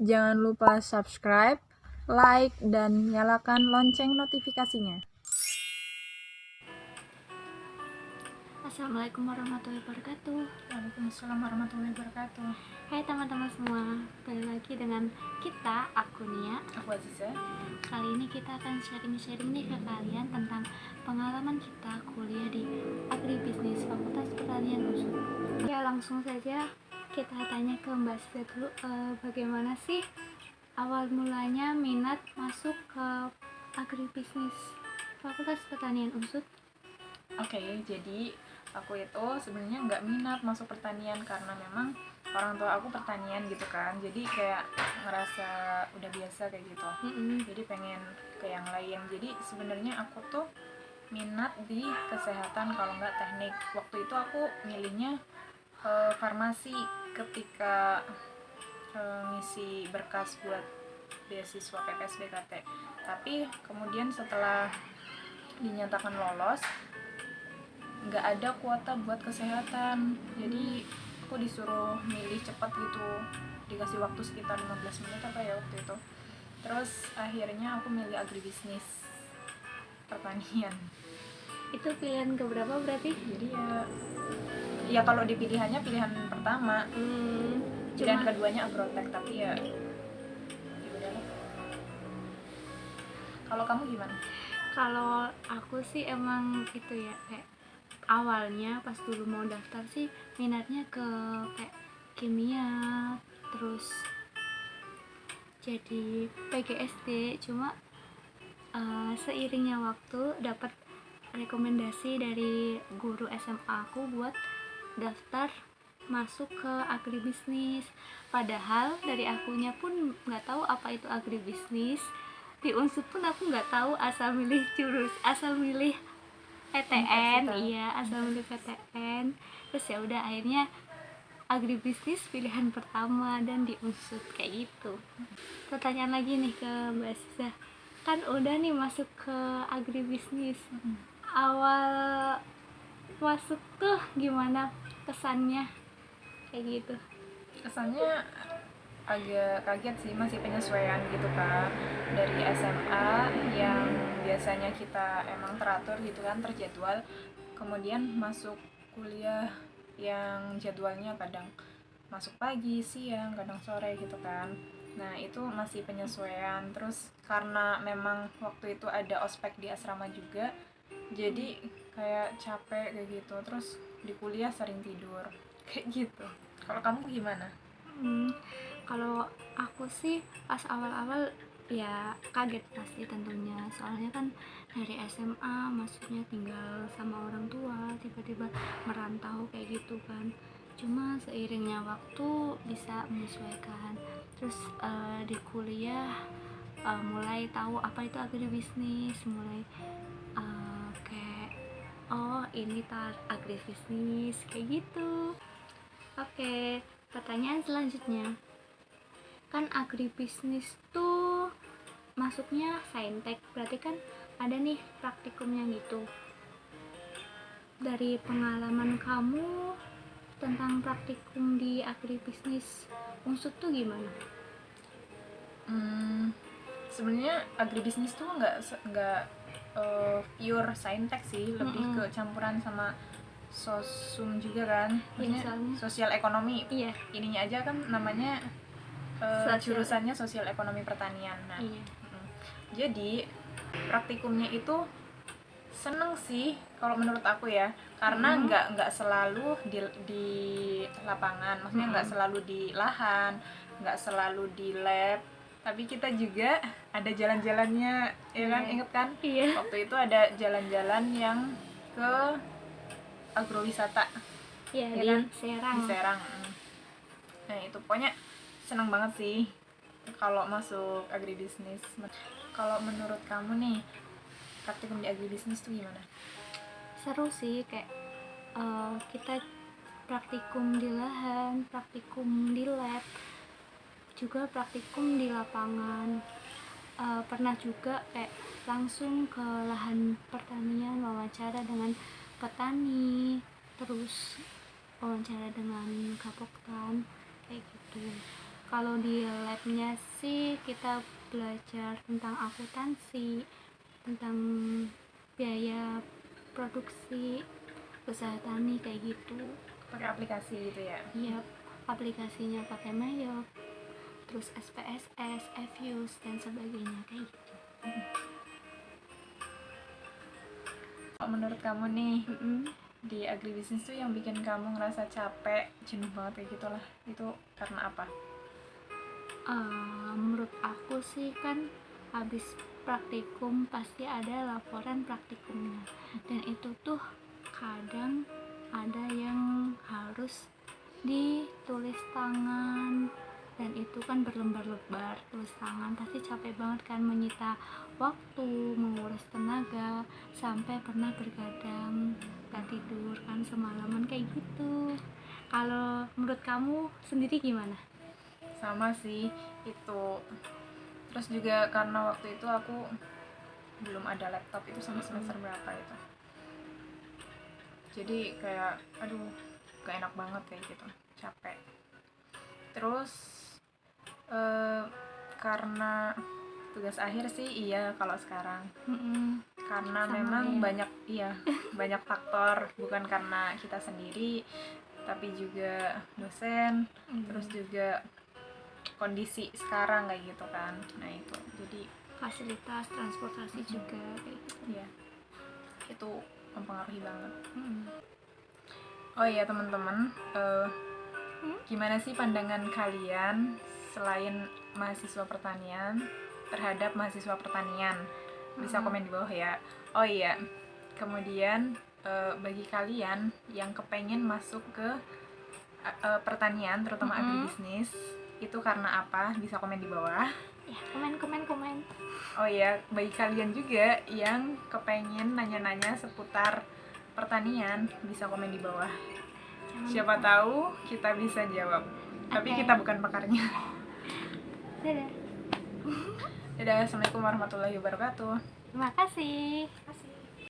Jangan lupa subscribe, like, dan nyalakan lonceng notifikasinya. Assalamualaikum warahmatullahi wabarakatuh. Waalaikumsalam warahmatullahi wabarakatuh. Hai teman-teman semua, kembali lagi dengan kita, aku Nia. Aku Aziza. Kali ini kita akan sharing-sharing nih ke kalian tentang pengalaman kita kuliah di Agribisnis Fakultas Pertanian UNSUD. Ya, langsung saja kita tanya ke Mbak Sita dulu, bagaimana sih awal mulanya minat masuk ke Agribisnis Fakultas Pertanian UNSUD? Oke, jadi aku itu sebenarnya nggak minat masuk pertanian karena memang orang tua aku pertanian gitu kan, jadi kayak ngerasa udah biasa kayak gitu. Jadi pengen ke yang lain. Jadi sebenarnya aku tuh minat di kesehatan kalau nggak teknik. Waktu itu aku milihnya farmasi ketika ngisi berkas buat beasiswa PPS BKT. Tapi kemudian setelah dinyatakan lolos, nggak ada kuota buat kesehatan, jadi aku disuruh milih cepat gitu, dikasih waktu sekitar 15 menit apa ya waktu itu. Terus akhirnya aku milih agribisnis pertanian. Itu pilihan keberapa berarti? Jadi ya kalau di pilihannya pilihan pertama, pilihan keduanya agrotek, tapi ya udahlah. Kalau kamu gimana? Kalau aku sih emang itu ya, kayak awalnya pas dulu mau daftar sih minatnya ke kayak kimia, terus jadi PGSD. Cuma seiringnya waktu dapat rekomendasi dari guru SMA aku buat daftar masuk ke agribisnis. Padahal dari akunya pun nggak tahu apa itu agribisnis. Di Unsur pun aku nggak tahu, asal milih PTN, iya asal milih PTN. Terus ya udah akhirnya agribisnis pilihan pertama dan di Unsur kayak gitu. Pertanyaan lagi nih ke Mbak Siza, kan udah nih masuk ke agribisnis, awal masuk tuh gimana kesannya kayak gitu? Kesannya agak kaget sih, masih penyesuaian gitu kan, dari SMA yang biasanya kita emang teratur gitu kan, terjadwal, kemudian masuk kuliah yang jadwalnya kadang masuk pagi, siang, kadang sore gitu kan. Nah itu masih penyesuaian. Terus karena memang waktu itu ada ospek di asrama juga, jadi kayak capek kayak gitu. Terus di kuliah sering tidur kayak gitu. Kalau kamu gimana? Kalau aku sih pas awal-awal ya kaget pasti tentunya, soalnya kan dari SMA maksudnya tinggal sama orang tua, tiba-tiba merantau kayak gitu kan. Cuma seiringnya waktu bisa menyesuaikan. Terus di kuliah mulai tahu apa itu agribisnis, mulai kayak oh ini agribisnis kayak gitu. Oke, pertanyaan selanjutnya, kan agribisnis tuh masuknya saintek, berarti kan ada nih praktikumnya gitu. Dari pengalaman kamu tentang praktikum di agribisnis Unsud tuh gimana? Sebenarnya agribisnis tuh nggak pure saintek sih, lebih ke campuran sama sosum juga kan, maksudnya sosial ekonomi. Iya. Ininya aja kan namanya jurusannya sosial ekonomi pertanian. Nah, jadi praktikumnya itu seneng sih kalau menurut aku ya, karena nggak selalu di lapangan, maksudnya nggak selalu di lahan, nggak selalu di lab, tapi kita juga ada jalan-jalannya, ya kan? Ingat kan? Iya. Waktu itu ada jalan-jalan yang ke agrowisata, Iya, ya di kan? Serang. Di Serang. Nah itu pokoknya senang banget sih kalau masuk agribisnis. Kalau menurut kamu nih, praktikum di agribisnis tuh gimana? Seru sih, kayak kita praktikum di lahan, praktikum di lab, juga praktikum di lapangan. Pernah juga kayak langsung ke lahan pertanian, wawancara dengan petani, terus wawancara dengan kapoktan kayak gitu. Kalau di labnya sih kita belajar tentang akuntansi, tentang biaya produksi usaha tani kayak gitu. Pakai aplikasi gitu ya? Iya, aplikasinya pakai Mayo, terus SPSS, FUS dan sebagainya kayak gitu. Menurut kamu nih, di agribisnis tuh yang bikin kamu ngerasa capek, jenuh banget kayak gitulah, itu karena apa? Menurut aku sih kan habis praktikum pasti ada laporan praktikumnya, dan itu tuh kadang ada yang harus ditulis tangan, dan itu kan berlembar-lembar tulis tangan, pasti capek banget kan, menyita waktu, menguras tenaga, sampai pernah bergadang gak tidur kan semalaman kayak gitu. Kalau menurut kamu sendiri gimana? Sama sih itu. Terus juga karena waktu itu aku belum ada laptop, itu sama semester berapa itu, jadi kayak aduh gak enak banget kayak gitu, capek. Terus karena tugas akhir sih iya kalau sekarang, karena Sama memang ya. banyak faktor, bukan karena kita sendiri tapi juga dosen, terus juga kondisi sekarang kayak gitu kan. Nah itu jadi Fasilitas transportasi juga kayak gitu. ya itu mempengaruhi banget. Oh iya teman-teman, gimana sih pandangan kalian selain mahasiswa pertanian terhadap mahasiswa pertanian? Bisa komen di bawah ya. Oh iya, kemudian bagi kalian yang kepengen masuk ke pertanian, terutama agribisnis, itu karena apa? Bisa komen di bawah. Ya, komen. Oh iya, bagi kalian juga yang kepengen nanya-nanya seputar pertanian, bisa komen di bawah. Siapa tahu kita bisa jawab. Tapi kita bukan pakarnya. Dadah. Dadah, assalamualaikum warahmatullahi wabarakatuh. Terima kasih.